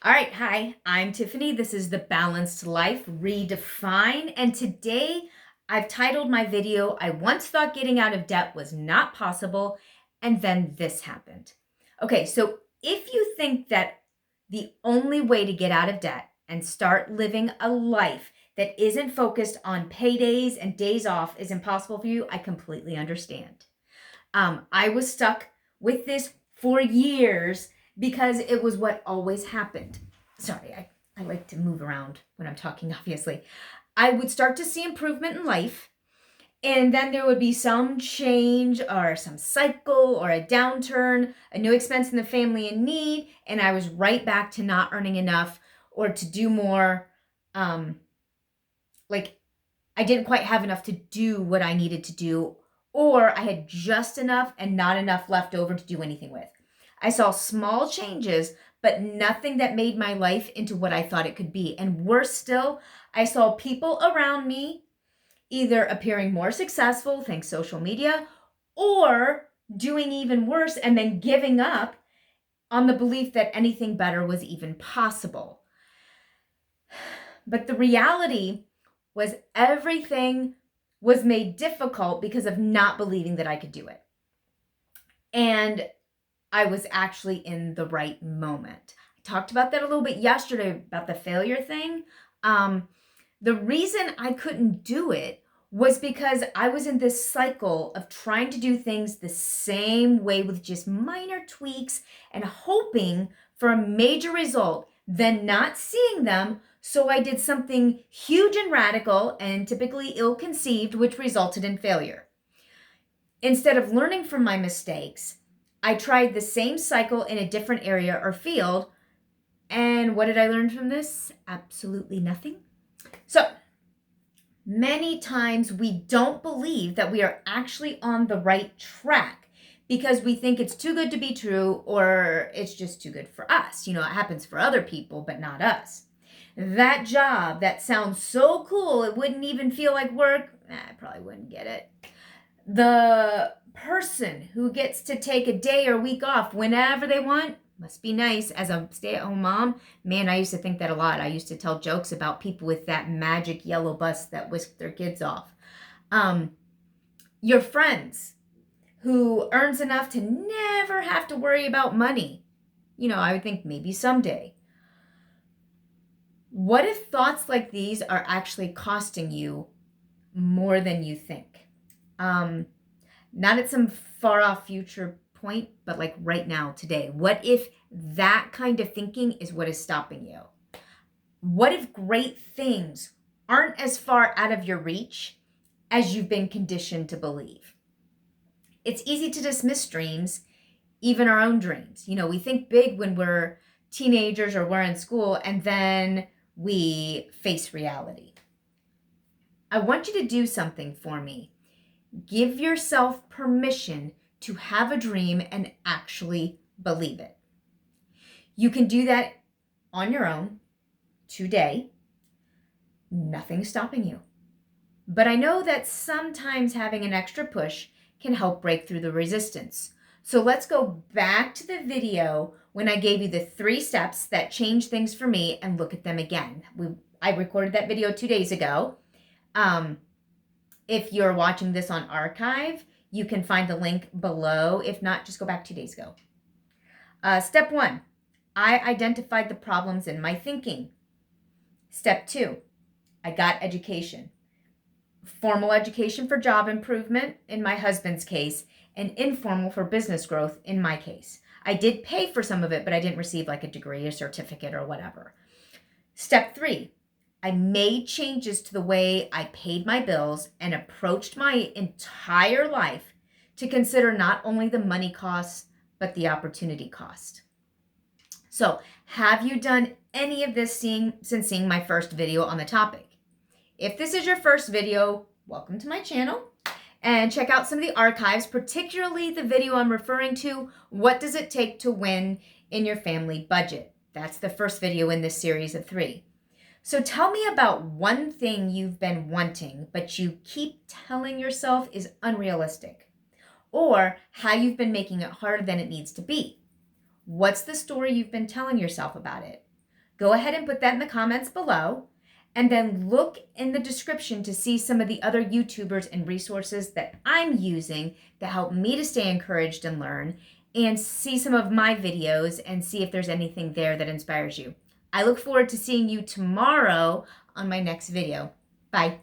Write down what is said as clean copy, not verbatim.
All right, hi, I'm Tiffany. This is The Balanced Life Redefined. And today I've titled my video, I Once Thought Getting Out of Debt Was Not Possible, and then this happened. Okay, so if you think that the only way to get out of debt and start living a life that isn't focused on paydays and days off is impossible for you, I completely understand. I was stuck with this for years because it was what always happened. Sorry, I like to move around when I'm talking, obviously. I would start to see improvement in life, and then there would be some change or some cycle or a downturn, a new expense in the family in need, and I was right back to not earning enough or to do more. Um, like I didn't quite have enough to do what I needed to do, or I had just enough and not enough left over to do anything with. I saw small changes, but nothing that made my life into what I thought it could be. And worse still, I saw people around me either appearing more successful thanks social media or doing even worse and then giving up on the belief that anything better was even possible. But the reality was everything was made difficult because of not believing that I could do it. And I was actually in the right moment. I talked about that a little bit yesterday about the failure thing. The reason I couldn't do it was because I was in this cycle of trying to do things the same way with just minor tweaks and hoping for a major result, then not seeing them. So I did something huge and radical and typically ill-conceived, which resulted in failure. Instead of learning from my mistakes, I tried the same cycle in a different area or field. And what did I learn from this? Absolutely nothing. So many times we don't believe that we are actually on the right track because we think it's too good to be true or it's just too good for us. It happens for other people, but not us. That job that sounds so cool, it wouldn't even feel like work, I probably wouldn't get it. The person who gets to take a day or week off whenever they want must be nice. As a stay-at-home mom, man, I used to think that a lot. I used to tell jokes about people with that magic yellow bus that whisked their kids off. Your friends who earns enough to never have to worry about money. I would think maybe someday. What if thoughts like these are actually costing you more than you think? Not at some far off future point, but like right now, today. What if that kind of thinking is what is stopping you? What if great things aren't as far out of your reach as you've been conditioned to believe? It's easy to dismiss dreams, even our own dreams. We think big when we're teenagers or we're in school, and then we face reality. I want you to do something for me. Give yourself permission to have a dream and actually believe it. You can do that on your own today. Nothing's stopping you. But I know that sometimes having an extra push can help break through the resistance. So let's go back to the video when I gave you the 3 steps that changed things for me and look at them again. I recorded that video 2 days ago. If you're watching this on archive, you can find the link below. If not, just go back 2 days ago. Step 1, I identified the problems in my thinking. Step 2, I got education. Formal education for job improvement in my husband's case, and informal for business growth in my case. I did pay for some of it, but I didn't receive like a degree, a certificate, or whatever. Step 3, I made changes to the way I paid my bills and approached my entire life to consider not only the money costs, but the opportunity cost. So, have you done any of this since seeing my first video on the topic? If this is your first video, welcome to my channel. And check out some of the archives, particularly the video I'm referring to, What Does It Take to Win in Your Family Budget? That's the first video in this series of 3. So tell me about one thing you've been wanting, but you keep telling yourself is unrealistic, or how you've been making it harder than it needs to be. What's the story you've been telling yourself about it? Go ahead and put that in the comments below. And then look in the description to see some of the other YouTubers and resources that I'm using that help me to stay encouraged and learn, and see some of my videos and see if there's anything there that inspires you. I look forward to seeing you tomorrow on my next video. Bye.